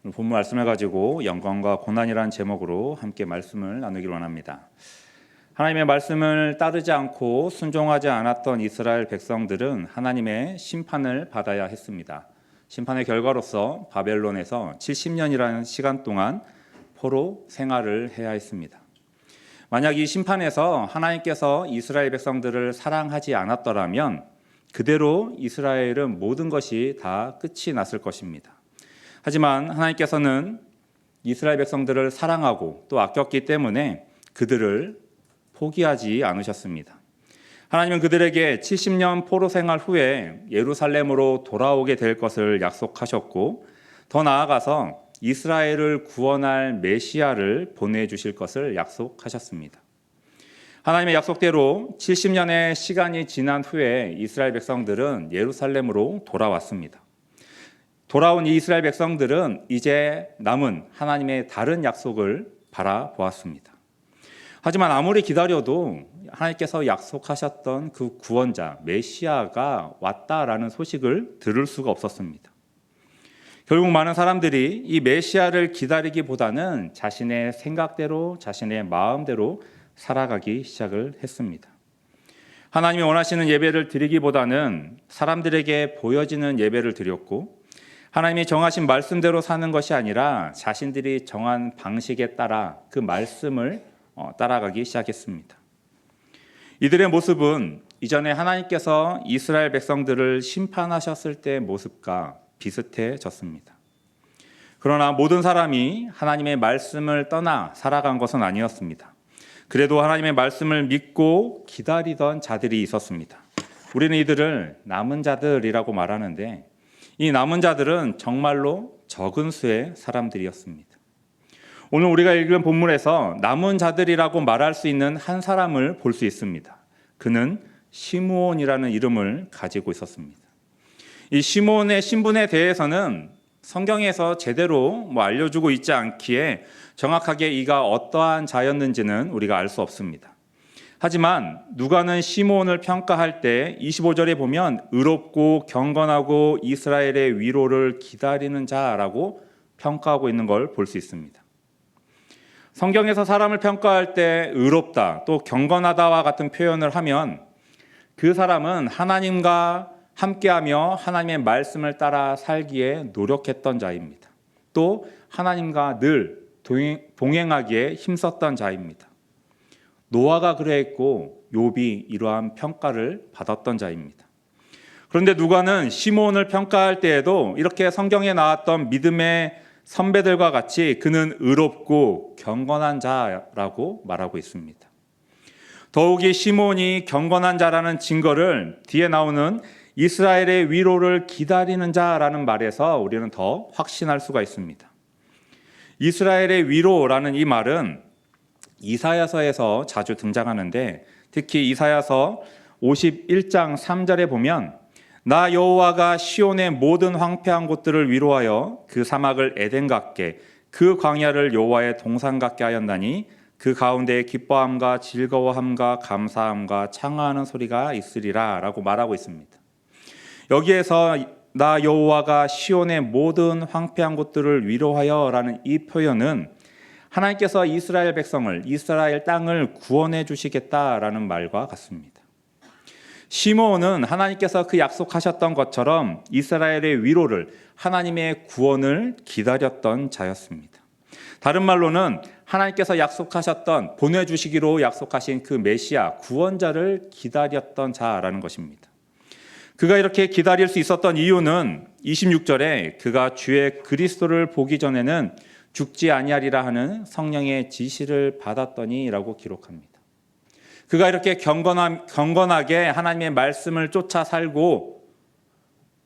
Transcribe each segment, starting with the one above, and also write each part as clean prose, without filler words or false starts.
본문 말씀을 가지고 영광과 고난이라는 제목으로 함께 말씀을 나누기를 원합니다. 하나님의 말씀을 따르지 않고 순종하지 않았던 이스라엘 백성들은 하나님의 심판을 받아야 했습니다. 심판의 결과로서 바벨론에서 70년이라는 시간 동안 포로 생활을 해야 했습니다. 만약 이 심판에서 하나님께서 이스라엘 백성들을 사랑하지 않았더라면 그대로 이스라엘은 모든 것이 다 끝이 났을 것입니다. 하지만 하나님께서는 이스라엘 백성들을 사랑하고 또 아꼈기 때문에 그들을 포기하지 않으셨습니다. 하나님은 그들에게 70년 포로 생활 후에 예루살렘으로 돌아오게 될 것을 약속하셨고, 더 나아가서 이스라엘을 구원할 메시아를 보내주실 것을 약속하셨습니다. 하나님의 약속대로 70년의 시간이 지난 후에 이스라엘 백성들은 예루살렘으로 돌아왔습니다. 돌아온 이 이스라엘 백성들은 이제 남은 하나님의 다른 약속을 바라보았습니다. 하지만 아무리 기다려도 하나님께서 약속하셨던 그 구원자 메시아가 왔다라는 소식을 들을 수가 없었습니다. 결국 많은 사람들이 이 메시아를 기다리기보다는 자신의 생각대로, 자신의 마음대로 살아가기 시작을 했습니다. 하나님이 원하시는 예배를 드리기보다는 사람들에게 보여지는 예배를 드렸고, 하나님이 정하신 말씀대로 사는 것이 아니라 자신들이 정한 방식에 따라 그 말씀을 따라가기 시작했습니다. 이들의 모습은 이전에 하나님께서 이스라엘 백성들을 심판하셨을 때의 모습과 비슷해졌습니다. 그러나 모든 사람이 하나님의 말씀을 떠나 살아간 것은 아니었습니다. 그래도 하나님의 말씀을 믿고 기다리던 자들이 있었습니다. 우리는 이들을 남은 자들이라고 말하는데, 이 남은 자들은 정말로 적은 수의 사람들이었습니다. 오늘 우리가 읽은 본문에서 남은 자들이라고 말할 수 있는 한 사람을 볼 수 있습니다. 그는 시므온이라는 이름을 가지고 있었습니다. 이 시므온의 신분에 대해서는 성경에서 제대로 알려주고 있지 않기에 정확하게 이가 어떠한 자였는지는 우리가 알 수 없습니다. 하지만 누가는 시므온을 평가할 때 25절에 보면 의롭고 경건하고 이스라엘의 위로를 기다리는 자라고 평가하고 있는 걸 볼 수 있습니다. 성경에서 사람을 평가할 때 의롭다 또 경건하다와 같은 표현을 하면 그 사람은 하나님과 함께하며 하나님의 말씀을 따라 살기에 노력했던 자입니다. 또 하나님과 늘 동행하기에 힘썼던 자입니다. 노아가 그러했고 욥이 이러한 평가를 받았던 자입니다. 그런데 누가는 시므온을 평가할 때에도 이렇게 성경에 나왔던 믿음의 선배들과 같이 그는 의롭고 경건한 자라고 말하고 있습니다. 더욱이 시므온이 경건한 자라는 증거를 뒤에 나오는 이스라엘의 위로를 기다리는 자라는 말에서 우리는 더 확신할 수가 있습니다. 이스라엘의 위로라는 이 말은 이사야서에서 자주 등장하는데, 특히 이사야서 51장 3절에 보면 나 여호와가 시온의 모든 황폐한 곳들을 위로하여 그 사막을 에덴 같게 그 광야를 여호와의 동산 같게 하였나니 그 가운데에 기뻐함과 즐거워함과 감사함과 창화하는 소리가 있으리라 라고 말하고 있습니다. 여기에서 나 여호와가 시온의 모든 황폐한 곳들을 위로하여 라는 이 표현은 하나님께서 이스라엘 백성을, 이스라엘 땅을 구원해 주시겠다라는 말과 같습니다. 시므온은 하나님께서 그 약속하셨던 것처럼 이스라엘의 위로를, 하나님의 구원을 기다렸던 자였습니다. 다른 말로는 하나님께서 약속하셨던, 보내주시기로 약속하신 그 메시아, 구원자를 기다렸던 자라는 것입니다. 그가 이렇게 기다릴 수 있었던 이유는 26절에 그가 주의 그리스도를 보기 전에는 죽지 아니하리라 하는 성령의 지시를 받았더니라고 기록합니다. 그가 이렇게 경건하게 하나님의 말씀을 쫓아 살고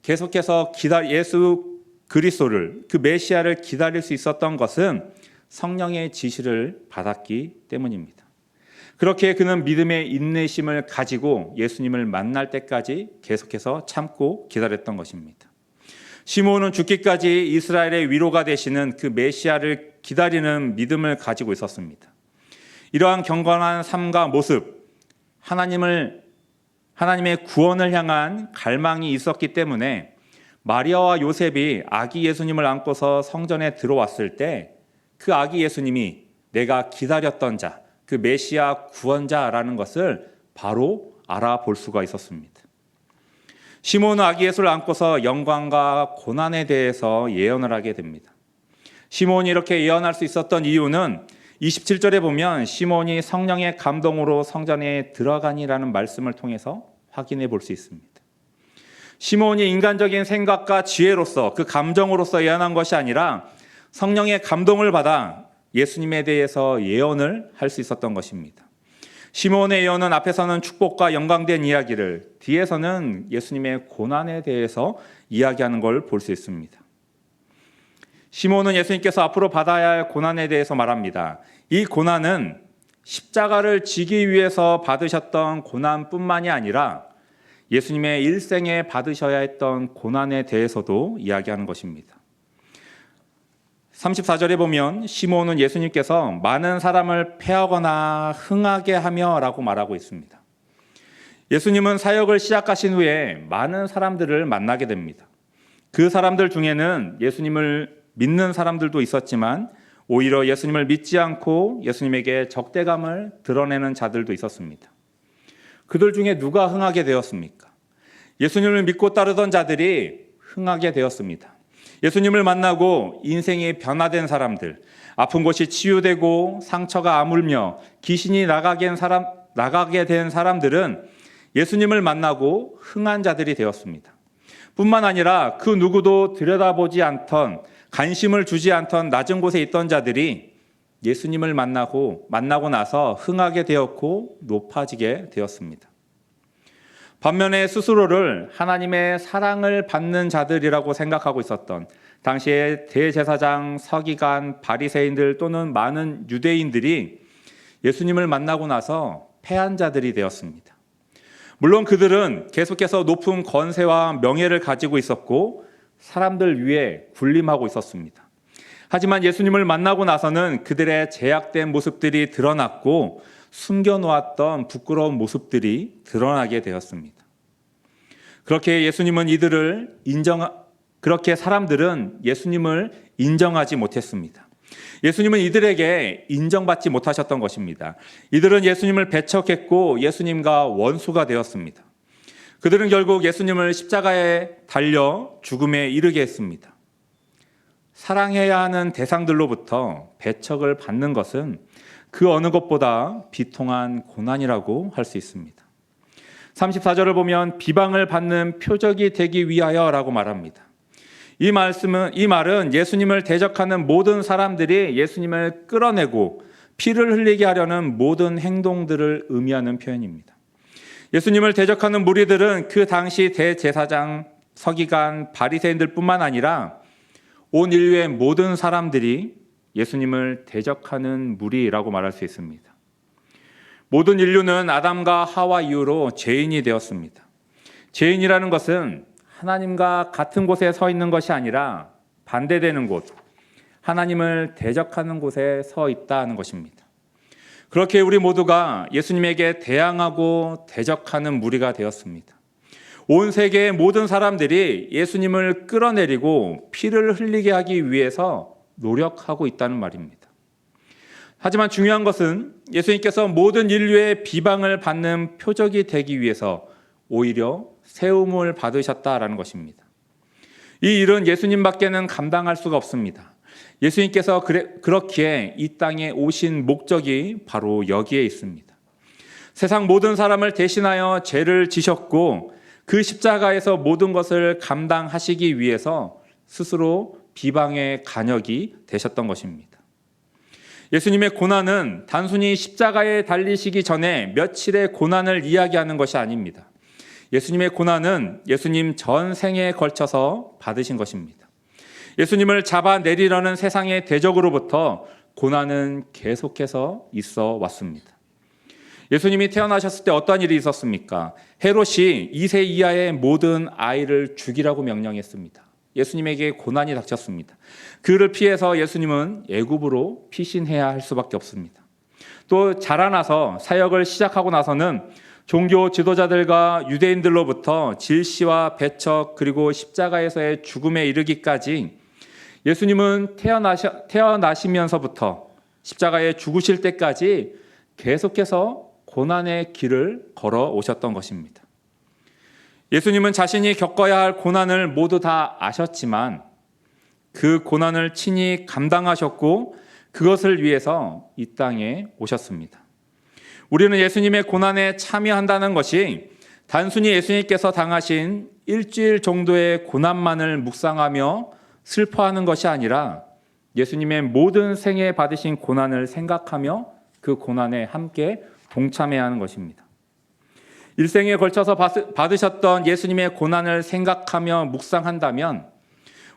계속해서 예수 그리스도를, 그 메시아를 기다릴 수 있었던 것은 성령의 지시를 받았기 때문입니다. 그렇게 그는 믿음의 인내심을 가지고 예수님을 만날 때까지 계속해서 참고 기다렸던 것입니다. 시므온은 죽기까지 이스라엘의 위로가 되시는 그 메시아를 기다리는 믿음을 가지고 있었습니다. 이러한 경건한 삶과 모습, 하나님의 구원을 향한 갈망이 있었기 때문에 마리아와 요셉이 아기 예수님을 안고서 성전에 들어왔을 때 그 아기 예수님이 내가 기다렸던 자, 그 메시아 구원자라는 것을 바로 알아볼 수가 있었습니다. 시몬은 아기 예수를 안고서 영광과 고난에 대해서 예언을 하게 됩니다. 시몬이 이렇게 예언할 수 있었던 이유는 27절에 보면 시몬이 성령의 감동으로 성전에 들어가니라는 말씀을 통해서 확인해 볼 수 있습니다. 시몬이 인간적인 생각과 지혜로서 그 감정으로서 예언한 것이 아니라 성령의 감동을 받아 예수님에 대해서 예언을 할 수 있었던 것입니다. 시몬의 예언은 앞에서는 축복과 영광된 이야기를, 뒤에서는 예수님의 고난에 대해서 이야기하는 걸 볼 수 있습니다. 시몬은 예수님께서 앞으로 받아야 할 고난에 대해서 말합니다. 이 고난은 십자가를 지기 위해서 받으셨던 고난뿐만이 아니라 예수님의 일생에 받으셔야 했던 고난에 대해서도 이야기하는 것입니다. 34절에 보면 시몬은 예수님께서 많은 사람을 패하거나 흥하게 하며 라고 말하고 있습니다. 예수님은 사역을 시작하신 후에 많은 사람들을 만나게 됩니다. 그 사람들 중에는 예수님을 믿는 사람들도 있었지만 오히려 예수님을 믿지 않고 예수님에게 적대감을 드러내는 자들도 있었습니다. 그들 중에 누가 흥하게 되었습니까? 예수님을 믿고 따르던 자들이 흥하게 되었습니다. 예수님을 만나고 인생이 변화된 사람들, 아픈 곳이 치유되고 상처가 아물며 귀신이 나가게 된 사람들은 예수님을 만나고 흥한 자들이 되었습니다. 뿐만 아니라 그 누구도 들여다보지 않던, 관심을 주지 않던 낮은 곳에 있던 자들이 예수님을 만나고 나서 흥하게 되었고 높아지게 되었습니다. 반면에 스스로를 하나님의 사랑을 받는 자들이라고 생각하고 있었던 당시의 대제사장, 서기관, 바리새인들 또는 많은 유대인들이 예수님을 만나고 나서 패한 자들이 되었습니다. 물론 그들은 계속해서 높은 권세와 명예를 가지고 있었고 사람들 위에 군림하고 있었습니다. 하지만 예수님을 만나고 나서는 그들의 제약된 모습들이 드러났고 숨겨놓았던 부끄러운 모습들이 드러나게 되었습니다. 그렇게 사람들은 예수님을 인정하지 못했습니다. 예수님은 이들에게 인정받지 못하셨던 것입니다. 이들은 예수님을 배척했고 예수님과 원수가 되었습니다. 그들은 결국 예수님을 십자가에 달려 죽음에 이르게 했습니다. 사랑해야 하는 대상들로부터 배척을 받는 것은 그 어느 것보다 비통한 고난이라고 할 수 있습니다. 34절을 보면 비방을 받는 표적이 되기 위하여라고 말합니다. 이 말은 예수님을 대적하는 모든 사람들이 예수님을 끌어내고 피를 흘리게 하려는 모든 행동들을 의미하는 표현입니다. 예수님을 대적하는 무리들은 그 당시 대제사장, 서기관, 바리새인들뿐만 아니라 온 인류의 모든 사람들이 예수님을 대적하는 무리라고 말할 수 있습니다. 모든 인류는 아담과 하와 이후로 죄인이 되었습니다. 죄인이라는 것은 하나님과 같은 곳에 서 있는 것이 아니라 반대되는 곳, 하나님을 대적하는 곳에 서 있다는 것입니다. 그렇게 우리 모두가 예수님에게 대항하고 대적하는 무리가 되었습니다. 온 세계의 모든 사람들이 예수님을 끌어내리고 피를 흘리게 하기 위해서 노력하고 있다는 말입니다. 하지만 중요한 것은 예수님께서 모든 인류의 비방을 받는 표적이 되기 위해서 오히려 세움을 받으셨다라는 것입니다. 이 일은 예수님밖에는 감당할 수가 없습니다. 예수님께서 그렇기에 이 땅에 오신 목적이 바로 여기에 있습니다. 세상 모든 사람을 대신하여 죄를 지셨고 그 십자가에서 모든 것을 감당하시기 위해서 스스로 비방의 간역이 되셨던 것입니다. 예수님의 고난은 단순히 십자가에 달리시기 전에 며칠의 고난을 이야기하는 것이 아닙니다. 예수님의 고난은 예수님 전생에 걸쳐서 받으신 것입니다. 예수님을 잡아내리려는 세상의 대적으로부터 고난은 계속해서 있어 왔습니다. 예수님이 태어나셨을 때 어떠한 일이 있었습니까? 헤롯이 2세 이하의 모든 아이를 죽이라고 명령했습니다. 예수님에게 고난이 닥쳤습니다. 그를 피해서 예수님은 애굽으로 피신해야 할 수밖에 없습니다. 또 자라나서 사역을 시작하고 나서는 종교 지도자들과 유대인들로부터 질시와 배척 그리고 십자가에서의 죽음에 이르기까지 예수님은 태어나시면서부터 십자가에 죽으실 때까지 계속해서 고난의 길을 걸어 오셨던 것입니다. 예수님은 자신이 겪어야 할 고난을 모두 다 아셨지만 그 고난을 친히 감당하셨고 그것을 위해서 이 땅에 오셨습니다. 우리는 예수님의 고난에 참여한다는 것이 단순히 예수님께서 당하신 일주일 정도의 고난만을 묵상하며 슬퍼하는 것이 아니라 예수님의 모든 생에 받으신 고난을 생각하며 그 고난에 함께 동참해야 하는 것입니다. 일생에 걸쳐서 받으셨던 예수님의 고난을 생각하며 묵상한다면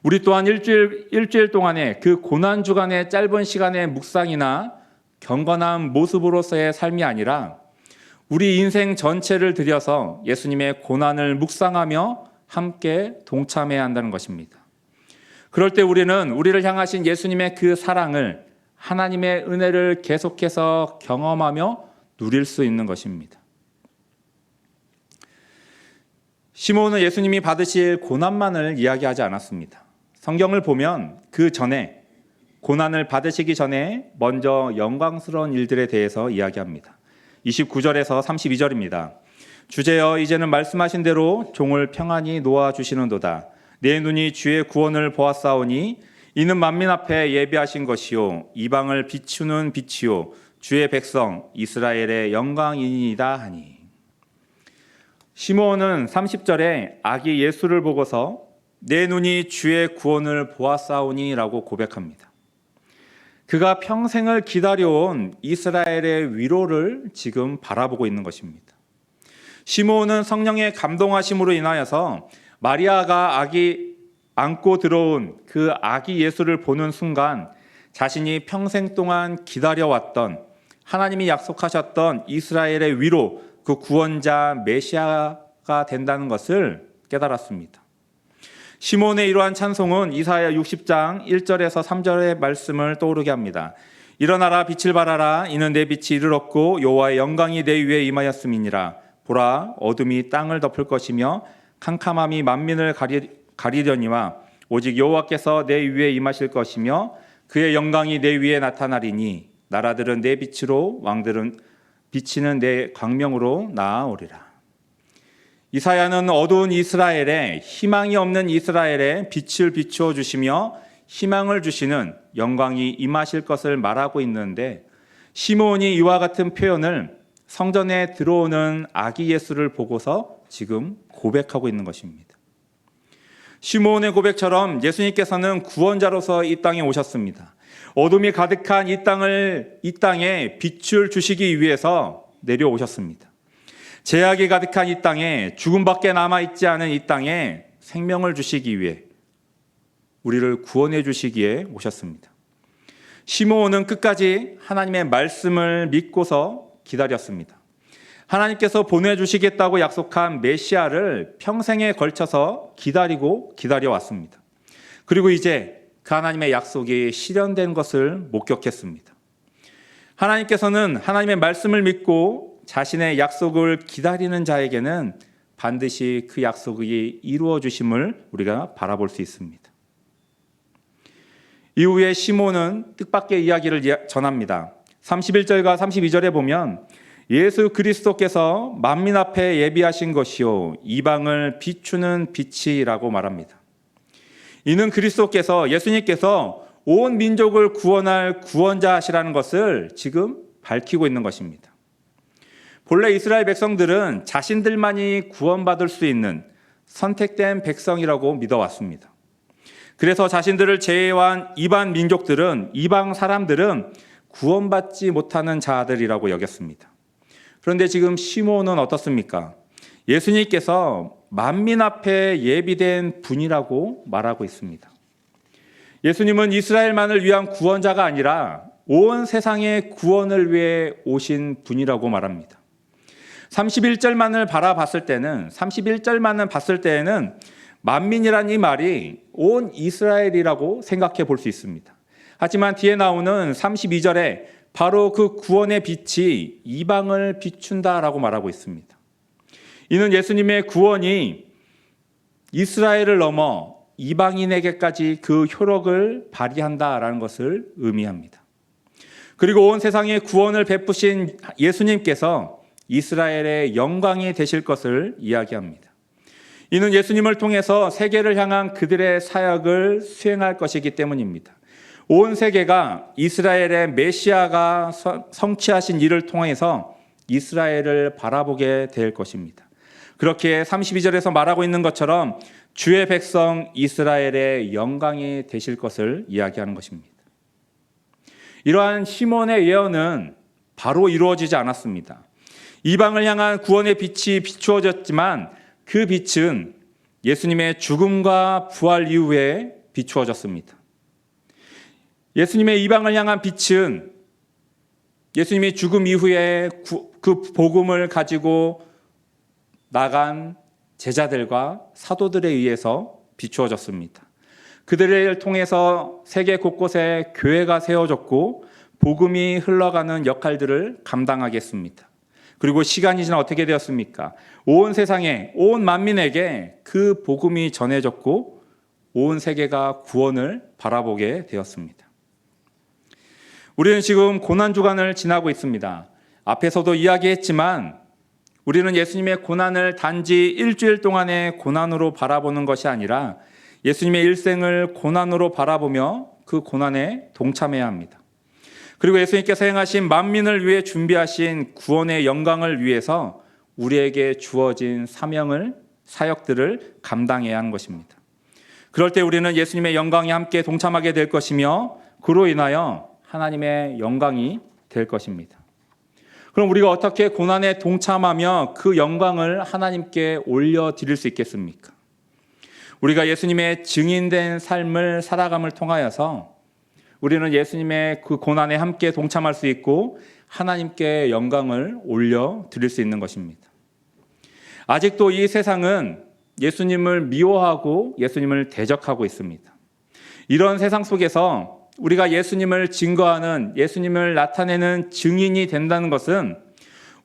우리 또한 일주일 동안의 그 고난 주간의 짧은 시간의 묵상이나 경건한 모습으로서의 삶이 아니라 우리 인생 전체를 들여서 예수님의 고난을 묵상하며 함께 동참해야 한다는 것입니다. 그럴 때 우리는 우리를 향하신 예수님의 그 사랑을, 하나님의 은혜를 계속해서 경험하며 누릴 수 있는 것입니다. 시몬은 예수님이 받으실 고난만을 이야기하지 않았습니다. 성경을 보면 그 전에 고난을 받으시기 전에 먼저 영광스러운 일들에 대해서 이야기합니다. 29절에서 32절입니다. 주제여 이제는 말씀하신 대로 종을 평안히 놓아주시는도다. 내 눈이 주의 구원을 보았사오니 이는 만민 앞에 예비하신 것이요 이방을 비추는 빛이요 주의 백성 이스라엘의 영광이니이다 하니. 시므온은 30절에 아기 예수를 보고서 내 눈이 주의 구원을 보았사오니 라고 고백합니다. 그가 평생을 기다려온 이스라엘의 위로를 지금 바라보고 있는 것입니다. 시므온은 성령의 감동하심으로 인하여서 마리아가 아기 안고 들어온 그 아기 예수를 보는 순간 자신이 평생 동안 기다려왔던 하나님이 약속하셨던 이스라엘의 위로, 그 구원자 메시아가 된다는 것을 깨달았습니다. 시몬의 이러한 찬송은 이사야 60장 1절에서 3절의 말씀을 떠오르게 합니다. 일어나라 빛을 발하라 이는 내 빛이 이르렀고 여호와의 영광이 내 위에 임하였음이니라. 보라 어둠이 땅을 덮을 것이며 캄캄함이 만민을 가리려니와 오직 여호와께서 내 위에 임하실 것이며 그의 영광이 내 위에 나타나리니 나라들은 내 빛으로 왕들은 비치는 내 광명으로 나아오리라. 이사야는 어두운 이스라엘에, 희망이 없는 이스라엘에 빛을 비추어 주시며 희망을 주시는 영광이 임하실 것을 말하고 있는데 시므온이 이와 같은 표현을 성전에 들어오는 아기 예수를 보고서 지금 고백하고 있는 것입니다. 시므온의 고백처럼 예수님께서는 구원자로서 이 땅에 오셨습니다. 어둠이 가득한 이 땅에 빛을 주시기 위해서 내려오셨습니다. 죄악이 가득한 이 땅에, 죽음밖에 남아있지 않은 이 땅에 생명을 주시기 위해, 우리를 구원해 주시기에 오셨습니다. 시므온은 끝까지 하나님의 말씀을 믿고서 기다렸습니다. 하나님께서 보내주시겠다고 약속한 메시아를 평생에 걸쳐서 기다려왔습니다. 그리고 이제 그 하나님의 약속이 실현된 것을 목격했습니다. 하나님께서는 하나님의 말씀을 믿고 자신의 약속을 기다리는 자에게는 반드시 그 약속이 이루어 주심을 우리가 바라볼 수 있습니다. 이후에 시몬은 뜻밖의 이야기를 전합니다. 31절과 32절에 보면 예수 그리스도께서 만민 앞에 예비하신 것이요 이방을 비추는 빛이라고 말합니다. 이는 그리스도께서, 예수님께서 온 민족을 구원할 구원자시라는 것을 지금 밝히고 있는 것입니다. 본래 이스라엘 백성들은 자신들만이 구원받을 수 있는 선택된 백성이라고 믿어왔습니다. 그래서 자신들을 제외한 이방 민족들은, 이방 사람들은 구원받지 못하는 자들이라고 여겼습니다. 그런데 지금 시므온은 어떻습니까? 예수님께서 만민 앞에 예비된 분이라고 말하고 있습니다. 예수님은 이스라엘만을 위한 구원자가 아니라 온 세상의 구원을 위해 오신 분이라고 말합니다. 31절만을 봤을 때에는 만민이란 이 말이 온 이스라엘이라고 생각해 볼 수 있습니다. 하지만 뒤에 나오는 32절에 바로 그 구원의 빛이 이방을 비춘다라고 말하고 있습니다. 이는 예수님의 구원이 이스라엘을 넘어 이방인에게까지 그 효력을 발휘한다라는 것을 의미합니다. 그리고 온 세상에 구원을 베푸신 예수님께서 이스라엘의 영광이 되실 것을 이야기합니다. 이는 예수님을 통해서 세계를 향한 그들의 사역을 수행할 것이기 때문입니다. 온 세계가 이스라엘의 메시아가 성취하신 일을 통해서 이스라엘을 바라보게 될 것입니다. 그렇게 32절에서 말하고 있는 것처럼 주의 백성 이스라엘의 영광이 되실 것을 이야기하는 것입니다. 이러한 시몬의 예언은 바로 이루어지지 않았습니다. 이방을 향한 구원의 빛이 비추어졌지만 그 빛은 예수님의 죽음과 부활 이후에 비추어졌습니다. 예수님의 이방을 향한 빛은 예수님이 죽음 이후에 그 복음을 가지고 나간 제자들과 사도들에 의해서 비추어졌습니다. 그들을 통해서 세계 곳곳에 교회가 세워졌고 복음이 흘러가는 역할들을 감당하겠습니다. 그리고 시간이 지나 어떻게 되었습니까? 온 세상에, 온 만민에게 그 복음이 전해졌고 온 세계가 구원을 바라보게 되었습니다. 우리는 지금 고난주간을 지나고 있습니다. 앞에서도 이야기했지만 우리는 예수님의 고난을 단지 일주일 동안의 고난으로 바라보는 것이 아니라 예수님의 일생을 고난으로 바라보며 그 고난에 동참해야 합니다. 그리고 예수님께서 행하신 만민을 위해 준비하신 구원의 영광을 위해서 우리에게 주어진 사역들을 감당해야 하는 것입니다. 그럴 때 우리는 예수님의 영광에 함께 동참하게 될 것이며 그로 인하여 하나님의 영광이 될 것입니다. 그럼 우리가 어떻게 고난에 동참하며 그 영광을 하나님께 올려드릴 수 있겠습니까? 우리가 예수님의 증인된 삶을 살아감을 통하여서 우리는 예수님의 그 고난에 함께 동참할 수 있고 하나님께 영광을 올려드릴 수 있는 것입니다. 아직도 이 세상은 예수님을 미워하고 예수님을 대적하고 있습니다. 이런 세상 속에서 우리가 예수님을 증거하는, 예수님을 나타내는 증인이 된다는 것은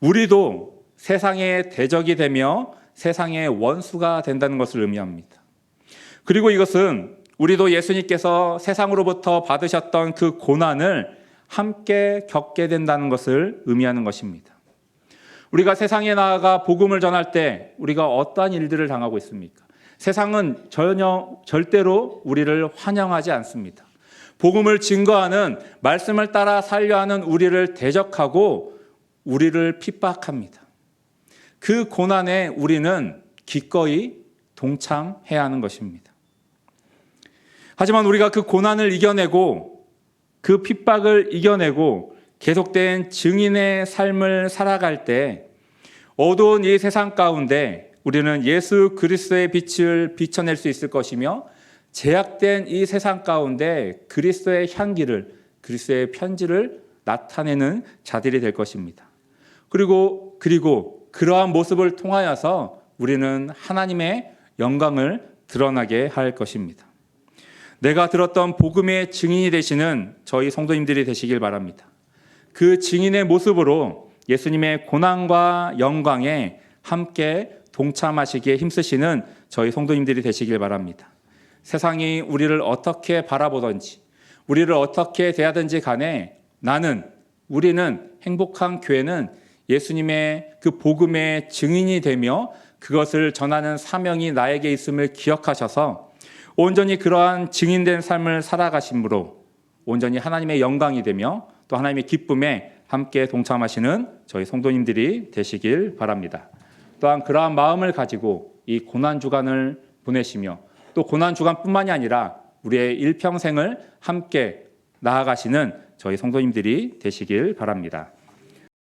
우리도 세상의 대적이 되며 세상의 원수가 된다는 것을 의미합니다. 그리고 이것은 우리도 예수님께서 세상으로부터 받으셨던 그 고난을 함께 겪게 된다는 것을 의미하는 것입니다. 우리가 세상에 나아가 복음을 전할 때 우리가 어떠한 일들을 당하고 있습니까? 세상은 절대로 우리를 환영하지 않습니다. 복음을 증거하는, 말씀을 따라 살려 하는 우리를 대적하고 우리를 핍박합니다. 그 고난에 우리는 기꺼이 동참해야 하는 것입니다. 하지만 우리가 그 고난을 이겨내고 그 핍박을 이겨내고 계속된 증인의 삶을 살아갈 때 어두운 이 세상 가운데 우리는 예수 그리스도의 빛을 비춰낼 수 있을 것이며 제약된 이 세상 가운데 그리스도의 향기를, 그리스도의 편지를 나타내는 자들이 될 것입니다. 그리고 그러한 모습을 통하여서 우리는 하나님의 영광을 드러나게 할 것입니다. 내가 들었던 복음의 증인이 되시는 저희 성도님들이 되시길 바랍니다. 그 증인의 모습으로 예수님의 고난과 영광에 함께 동참하시기에 힘쓰시는 저희 성도님들이 되시길 바랍니다. 세상이 우리를 어떻게 바라보든지 우리를 어떻게 대하든지 간에 우리는 행복한 교회는 예수님의 그 복음의 증인이 되며 그것을 전하는 사명이 나에게 있음을 기억하셔서 온전히 그러한 증인된 삶을 살아가심으로 온전히 하나님의 영광이 되며 또 하나님의 기쁨에 함께 동참하시는 저희 성도님들이 되시길 바랍니다. 또한 그러한 마음을 가지고 이 고난주간을 보내시며 또 고난주간뿐만이 아니라 우리의 일평생을 함께 나아가시는 저희 성도님들이 되시길 바랍니다.